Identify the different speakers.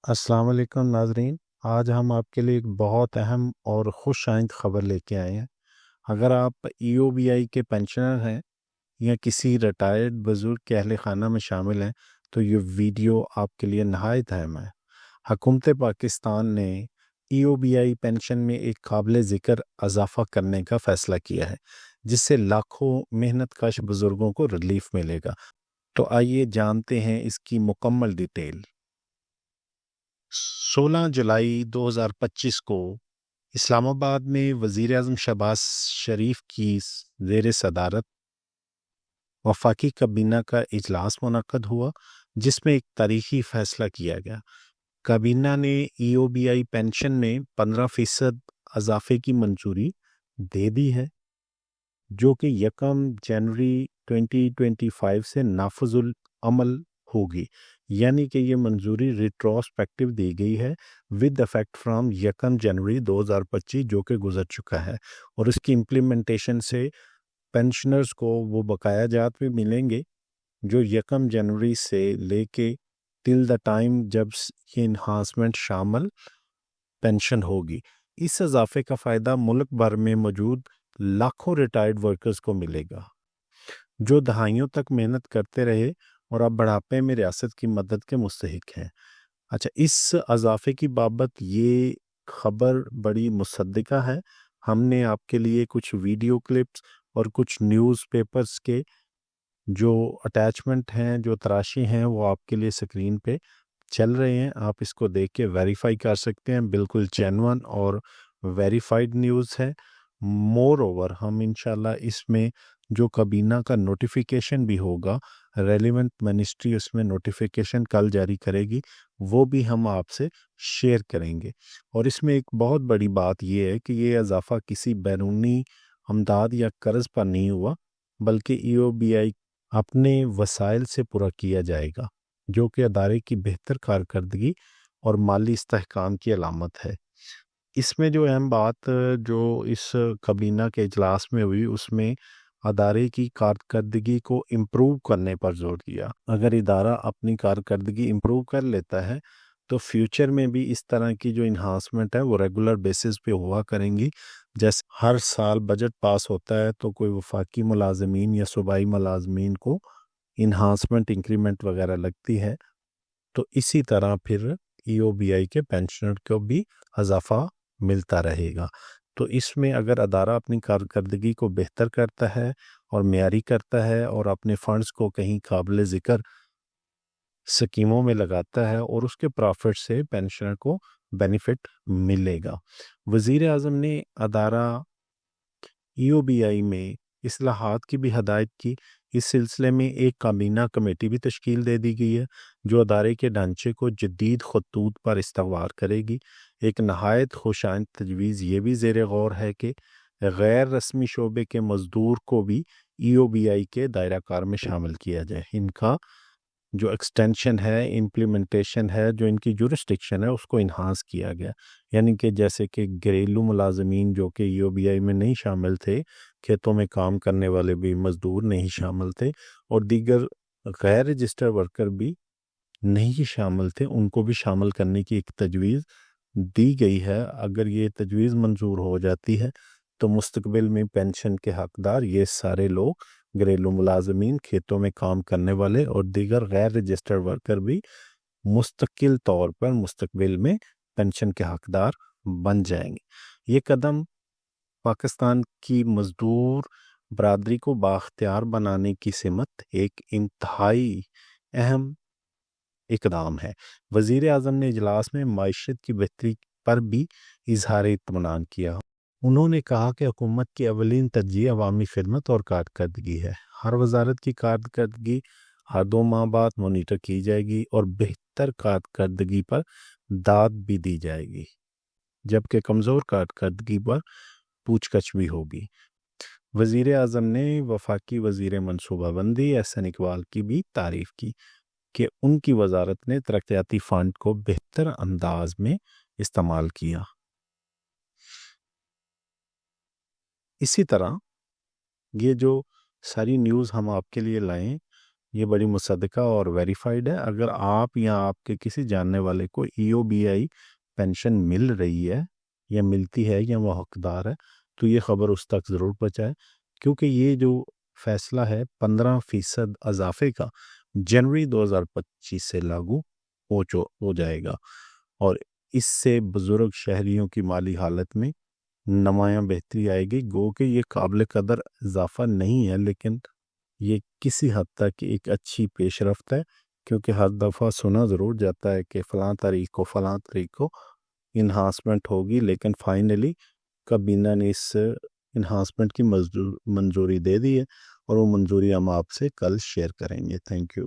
Speaker 1: अस्सलाम वालेकुम नाजरीन। आज हम आपके लिए एक बहुत अहम और खुश आइंद खबर लेके आए हैं। अगर आप ईओबीआई के पेंशनर हैं या किसी रिटायर्ड बुजुर्ग के अहल खाना में शामिल हैं तो ये वीडियो आपके लिए नहायत अहम है। हुकूमत पाकिस्तान ने ईओबीआई पेंशन में एक काबिल ज़िक्र इजाफा करने का फ़ैसला किया है, जिससे लाखों मेहनत कश बुजुर्गों को रिलीफ मिलेगा। तो आइए जानते हैं इसकी मुकम्मल डिटेल। 16 जुलाई 2025 को इस्लामाबाद में वज़ीर आज़म शहबाज शरीफ की ज़ेर सदारत वफाकी काबीना का इजलास मुनक्कद हुआ, जिसमें एक तारीखी फ़ैसला किया गया। काबीना ने ईओबीआई पेंशन में 15% इजाफे की मंजूरी दे दी है, जो कि 1 जनवरी 2025 से नाफिजुल अमल होगी। यानी कि ये मंजूरी रिट्रोस्पेक्टिव दी गई है विद इफेक्ट फ्रॉम 1 जनवरी 2025, जो कि गुजर चुका है। और इसकी इम्प्लीमेंटेशन से पेंशनर्स को वो बकाया जात भी मिलेंगे जो 1 जनवरी से लेके टिल द टाइम जब ये इन्हांसमेंट शामिल पेंशन होगी। इस इजाफे का फ़ायदा मुल्क भर में मौजूद लाखों रिटायर्ड वर्कर्स को मिलेगा, जो दहाइयों तक मेहनत करते रहे और अब बुढ़ापे में रियासत की मदद के मुस्तहिक हैं। अच्छा, इस इजाफे की बाबत ये खबर बड़ी मुसद्दिका है। हमने आपके लिए कुछ वीडियो क्लिप्स और कुछ न्यूज़पेपर्स के जो अटैचमेंट हैं, जो तराशी हैं, वो आपके लिए स्क्रीन पे चल रहे हैं। आप इसको देख के वेरीफाई कर सकते हैं। बिल्कुल जेन्युइन और वेरीफाइड न्यूज़ है। मोर ओवर हम इंशाल्लाह इसमें जो काबीना का नोटिफिकेशन भी होगा, रेलिवेंट मिनिस्ट्री उसमें नोटिफिकेशन कल जारी करेगी, वो भी हम आपसे शेयर करेंगे। और इसमें एक बहुत बड़ी बात ये है कि ये इजाफा किसी बैरूनी अमदाद या कर्ज पर नहीं हुआ, बल्कि ईओबीआई अपने वसाइल से पूरा किया जाएगा, जो कि अदारे की बेहतर कारकर्दगी और माली इस्तेहकाम की अलामत है। इसमें जो अहम बात जो इस काबीना के इजलास में हुई, उसमें अदारे की कारकर्दगी को इम्प्रूव करने पर जोर दिया। अगर इदारा अपनी कारकर्दगी इम्प्रूव कर लेता है तो फ्यूचर में भी इस तरह की जो इन्हांसमेंट है वो रेगुलर बेसिस पे हुआ करेंगी। जैसे हर साल बजट पास होता है तो कोई वफाकी मुलाजमीन या सूबाई मुलाजमीन को इन्हांसमेंट इंक्रीमेंट वगैरह लगती है, तो इसी तरह फिर ईओबीआई के पेंशनर को भी इजाफा मिलता रहेगा। तो इसमें अगर अदारा अपनी कारकर्दगी को बेहतर करता है और मेयारी करता है और अपने फंड्स को कहीं काबिल ज़िक्र स्कीमों में लगाता है और उसके प्रॉफिट से पेंशनर को बेनिफिट मिलेगा। वज़ीर आज़म ने अदारा ईओबीआई में इस्लाहात की भी हदायत की। इस सिलसिले में एक काबीना कमेटी भी तश्कील दे दी गई है, जो अदारे के ढांचे को जदीद खतूत पर इस्तवार करेगी। एक नहायत खुशाइंद तजवीज़ ये भी ज़ेर गौर है कि गैर रस्मी शोबे के मज़दूर को भी ईओबीआई के दायरा कार में शामिल किया जाए। इनका जो एक्सटेंशन है, इम्प्लीमेंटेशन है, जो इनकी जुरिस्डिक्शन है, उसको इन्हांस किया गया। यानी कि जैसे कि घरेलू मुलाजमीन जो कि ईओबीआई में नहीं शामिल थे, खेतों में काम करने वाले भी मज़दूर नहीं शामिल थे और दीगर गैर रजिस्टर वर्कर भी नहीं शामिल थे, उनको भी शामिल करने की एक तजवीज़ दी गई है। अगर ये तजवीज़ मंजूर हो जाती है तो मुस्तकबिल में पेंशन के हकदार ये सारे लोग घरेलू मुलाजमीन, खेतों में काम करने वाले और दीगर गैर रजिस्टर्ड वर्कर भी मुस्तकिल तौर पर मुस्तकबिल में पेंशन के हकदार बन जाएंगे। ये कदम पाकिस्तान की मज़दूर बरादरी को बाख्तियार बनाने की सिमत एक इंतहाई अहम इकदाम है। वज़ीर आज़म ने इजलास में माइशत की बेहतरी पर भी इजहार इत्मीनान किया। उन्होंने कहा कि हुकूमत की अवलीन तरजीह अवामी खिदमत और कारकर्दगी है। हर वजारत की कारकर्दगी हर 2 माह बाद मॉनिटर की जाएगी और बेहतर कारकर्दगी पर दाद भी दी जाएगी, जबकि कमज़ोर कारकर्दगी पर पूछगछ भी होगी। वज़ीर आज़म ने वफाकी वज़ीर मनसूबाबंदी एहसन इकबाल की भी तारीफ़ की कि उनकी वजारत ने तरक्याती फ़ंड को बेहतर अंदाज में इस्तेमाल किया। इसी तरह ये जो सारी न्यूज़ हम आपके लिए लाएं, یہ بڑی مصدقہ اور ویریفائڈ ہے. اگر آپ یا آپ کے کسی جاننے والے کو EOBI پینشن مل رہی ہے یا ملتی ہے یا وہ حقدار ہے تو یہ خبر اس تک ضرور پہنچائے، کیونکہ یہ جو فیصلہ ہے 15% اضافے کا جنوری 2025 سے لاگو ہو جائے گا، اور اس سے بزرگ شہریوں کی مالی حالت میں نمایاں بہتری آئے گی. گو کہ یہ قابل قدر اضافہ نہیں ہے، لیکن یہ کسی حد تک ایک اچھی پیش رفت ہے، کیونکہ ہر دفعہ سنا ضرور جاتا ہے کہ فلاں تاریخ کو انہانسمنٹ ہوگی، لیکن فائنلی کابینہ نے اس انہانسمنٹ کی منظوری دے دی ہے، اور وہ منظوری ہم آپ سے کل شیئر کریں گے. Thank you.